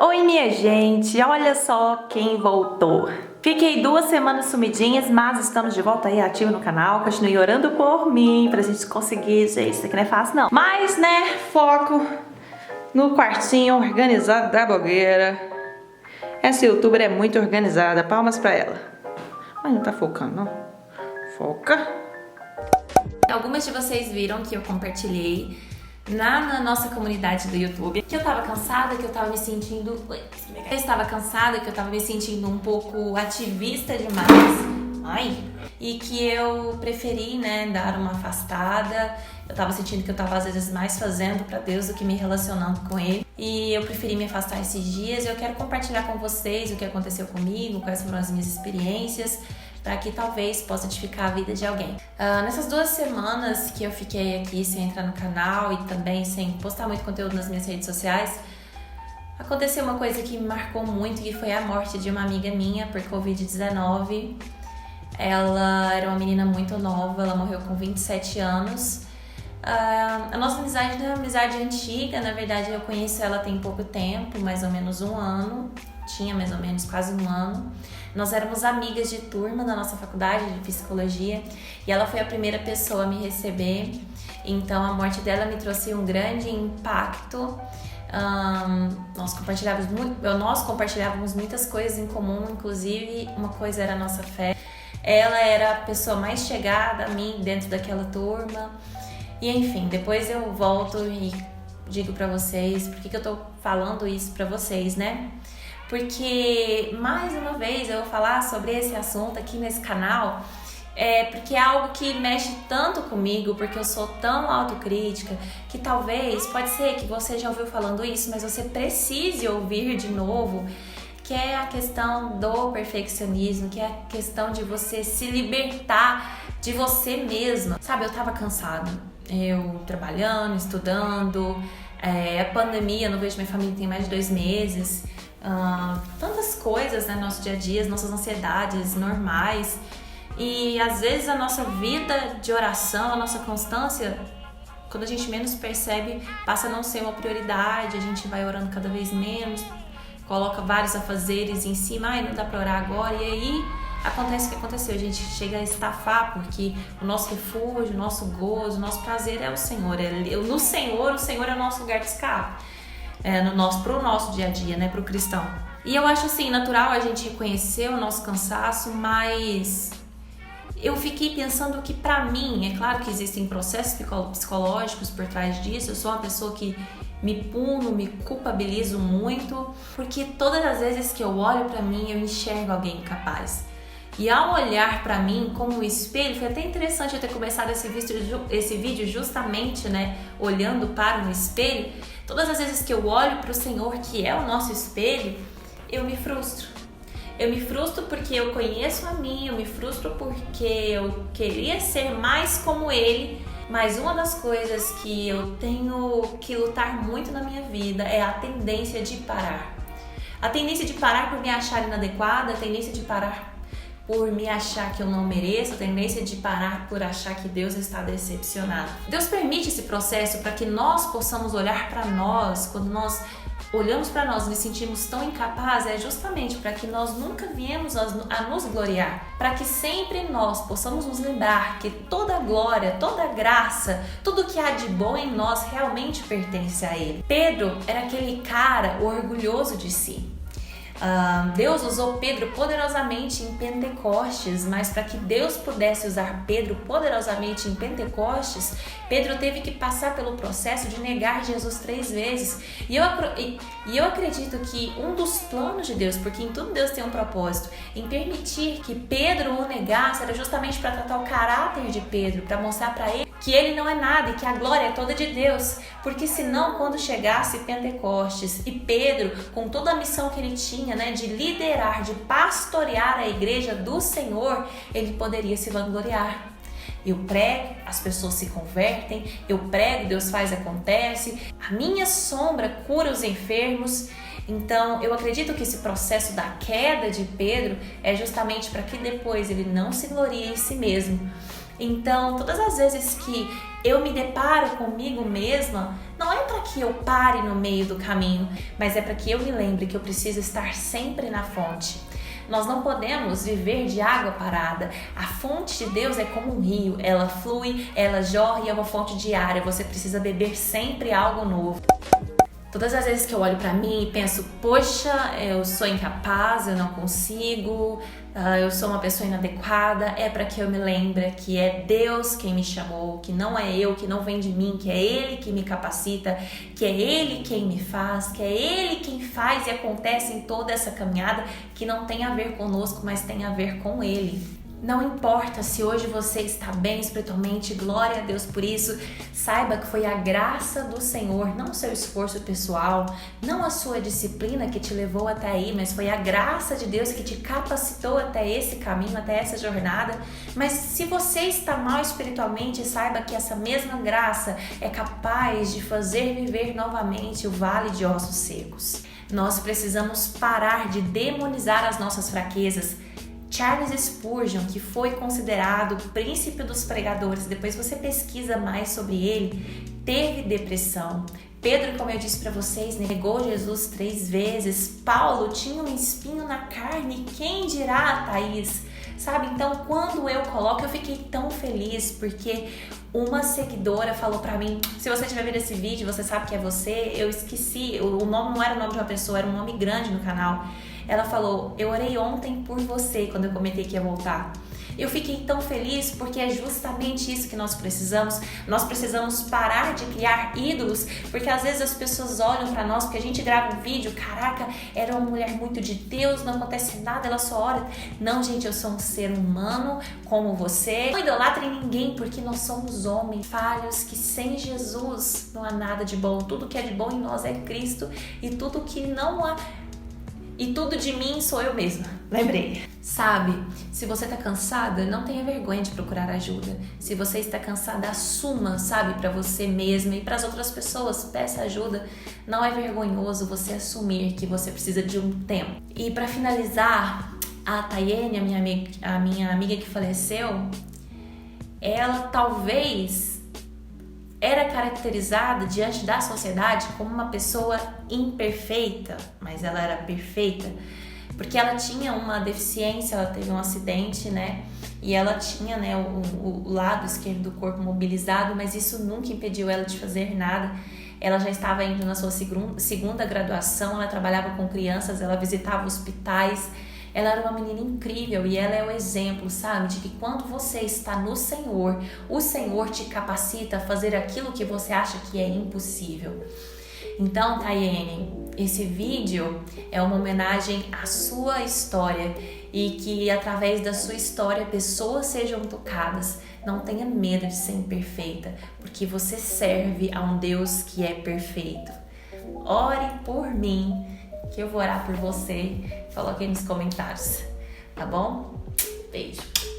Oi, minha gente, olha só quem voltou. Fiquei 2 semanas sumidinhas, mas estamos de volta aí ativa no canal. Continue orando por mim, pra gente conseguir, gente, isso aqui não é fácil não. Mas, né, foco no quartinho organizado da blogueira. Essa youtuber é muito organizada, palmas pra ela. Mas não tá focando, não. Foca. Algumas de vocês viram que eu compartilhei na nossa comunidade do YouTube que eu tava cansada, que eu tava me sentindo... Eu estava cansada, que eu tava me sentindo um pouco ativista demais. E que eu preferi, né, dar uma afastada. Eu tava sentindo que eu tava às vezes mais fazendo pra Deus do que me relacionando com Ele. E eu preferi me afastar esses dias. Eu quero compartilhar com vocês o que aconteceu comigo, quais foram as minhas experiências, para que talvez possa edificar a vida de alguém. Nessas 2 semanas que eu fiquei aqui sem entrar no canal e também sem postar muito conteúdo nas minhas redes sociais, aconteceu uma coisa que me marcou muito, que foi a morte de uma amiga minha por Covid-19. Ela era uma menina muito nova, ela morreu com 27 anos. A nossa amizade não é uma amizade antiga, na verdade eu conheço ela tem pouco tempo, mais ou menos 1 ano. Tinha mais ou menos quase 1 ano. Nós éramos amigas de turma na nossa faculdade de psicologia e ela foi a primeira pessoa a me receber. Então a morte dela me trouxe um grande impacto. Nós compartilhávamos muitas coisas em comum, inclusive uma coisa era a nossa fé. Ela era a pessoa mais chegada a mim dentro daquela turma. E enfim, depois eu volto e digo pra vocês por que eu tô falando isso pra vocês, né? Porque, mais uma vez, eu vou falar sobre esse assunto aqui nesse canal, porque é algo que mexe tanto comigo, porque eu sou tão autocrítica, que talvez, pode ser que você já ouviu falando isso, mas você precise ouvir de novo, que é a questão do perfeccionismo, que é a questão de você se libertar de você mesma. Sabe, eu tava cansada, eu trabalhando, estudando, a pandemia, eu não vejo minha família tem mais de 2 meses, tantas coisas, né, no nosso dia a dia, as nossas ansiedades normais, e às vezes a nossa vida de oração, a nossa constância, quando a gente menos percebe, passa a não ser uma prioridade, a gente vai orando cada vez menos, coloca vários afazeres em cima, não dá pra orar agora, e aí acontece o que aconteceu, a gente chega a estafar, porque o nosso refúgio, o nosso gozo, o nosso prazer é o Senhor, no Senhor, o Senhor é o nosso lugar de escape. Pro nosso dia a dia, né, pro cristão. E eu acho assim, natural a gente reconhecer o nosso cansaço, mas eu fiquei pensando que pra mim, é claro que existem processos psicológicos por trás disso, eu sou uma pessoa que me puno, me culpabilizo muito, porque todas as vezes que eu olho pra mim, eu enxergo alguém capaz. E ao olhar pra mim como um espelho, foi até interessante eu ter começado esse vídeo justamente, né, olhando para um espelho. Todas as vezes que eu olho para o Senhor, que é o nosso espelho, eu me frustro. Eu me frustro porque eu conheço a mim, eu me frustro porque eu queria ser mais como Ele, mas uma das coisas que eu tenho que lutar muito na minha vida é a tendência de parar. A tendência de parar por me achar inadequada, a tendência de parar por me achar que eu não mereço, a tendência de parar por achar que Deus está decepcionado. Deus permite esse processo para que nós possamos olhar para nós. Quando nós olhamos para nós e nos sentimos tão incapazes, é justamente para que nós nunca viemos a nos gloriar, para que sempre nós possamos nos lembrar que toda glória, toda graça, tudo que há de bom em nós realmente pertence a Ele. Pedro era aquele cara orgulhoso de si. Deus usou Pedro poderosamente em Pentecostes, mas para que Deus pudesse usar Pedro poderosamente em Pentecostes, Pedro teve que passar pelo processo de negar Jesus 3 vezes. E eu acredito que um dos planos de Deus, porque em tudo Deus tem um propósito, em permitir que Pedro o negasse, era justamente para tratar o caráter de Pedro, para mostrar para ele que ele não é nada e que a glória é toda de Deus, porque senão quando chegasse Pentecostes e Pedro, com toda a missão que ele tinha, né, de liderar, de pastorear a igreja do Senhor, ele poderia se vangloriar. Eu prego, as pessoas se convertem, eu prego, Deus faz, acontece, a minha sombra cura os enfermos. Então, eu acredito que esse processo da queda de Pedro é justamente para que depois ele não se glorie em si mesmo. Então, todas as vezes que eu me deparo comigo mesma, não é para que eu pare no meio do caminho, mas é para que eu me lembre que eu preciso estar sempre na fonte. Nós não podemos viver de água parada. A fonte de Deus é como um rio, ela flui, ela jorra e é uma fonte diária. Você precisa beber sempre algo novo. Todas as vezes que eu olho pra mim e penso, poxa, eu sou incapaz, eu não consigo, eu sou uma pessoa inadequada, é para que eu me lembre que é Deus quem me chamou, que não é eu, que não vem de mim, que é Ele que me capacita, que é Ele quem me faz, que é Ele quem faz e acontece em toda essa caminhada que não tem a ver conosco, mas tem a ver com Ele. Não importa se hoje você está bem espiritualmente, glória a Deus por isso. Saiba que foi a graça do Senhor, não o seu esforço pessoal, não a sua disciplina que te levou até aí, mas foi a graça de Deus que te capacitou até esse caminho, até essa jornada. Mas se você está mal espiritualmente, saiba que essa mesma graça é capaz de fazer viver novamente o vale de ossos secos. Nós precisamos parar de demonizar as nossas fraquezas. Charles Spurgeon, que foi considerado o príncipe dos pregadores, depois você pesquisa mais sobre ele, teve depressão. Pedro, como eu disse para vocês, negou Jesus 3 vezes. Paulo tinha um espinho na carne, quem dirá, Thaís? Sabe, então quando eu coloco, eu fiquei tão feliz, porque uma seguidora falou pra mim, se você estiver vendo esse vídeo, você sabe que é você, eu esqueci, o nome não era o nome de uma pessoa, era um nome grande no canal. Ela falou, eu orei ontem por você, quando eu comentei que ia voltar. Eu fiquei tão feliz porque é justamente isso que nós precisamos. Nós precisamos parar de criar ídolos, porque às vezes as pessoas olham pra nós, porque a gente grava um vídeo, caraca, era uma mulher muito de Deus, não acontece nada, ela só ora. Não, gente, eu sou um ser humano como você. Não idolatre ninguém, porque nós somos homens falhos, que sem Jesus não há nada de bom. Tudo que é de bom em nós é Cristo, e tudo que não há... E tudo de mim sou eu mesma. Lembrei. Sabe, se você tá cansada, não tenha vergonha de procurar ajuda. Se você está cansada, assuma, sabe, pra você mesma e pras outras pessoas. Peça ajuda. Não é vergonhoso você assumir que você precisa de um tempo. E pra finalizar, a Tayene, a minha amiga que faleceu, ela talvez... era caracterizada diante da sociedade como uma pessoa imperfeita, mas ela era perfeita, porque ela tinha uma deficiência, ela teve um acidente, né? E ela tinha, né, o lado esquerdo do corpo mobilizado, mas isso nunca impediu ela de fazer nada. Ela já estava indo na sua segunda graduação, ela trabalhava com crianças, ela visitava hospitais. Ela era uma menina incrível e ela é o exemplo, sabe, de que quando você está no Senhor, o Senhor te capacita a fazer aquilo que você acha que é impossível. Então, Tayene, esse vídeo é uma homenagem à sua história e que através da sua história pessoas sejam tocadas. Não tenha medo de ser imperfeita, porque você serve a um Deus que é perfeito. Ore por mim, que eu vou orar por você. Coloque aí nos comentários, tá bom? Beijo!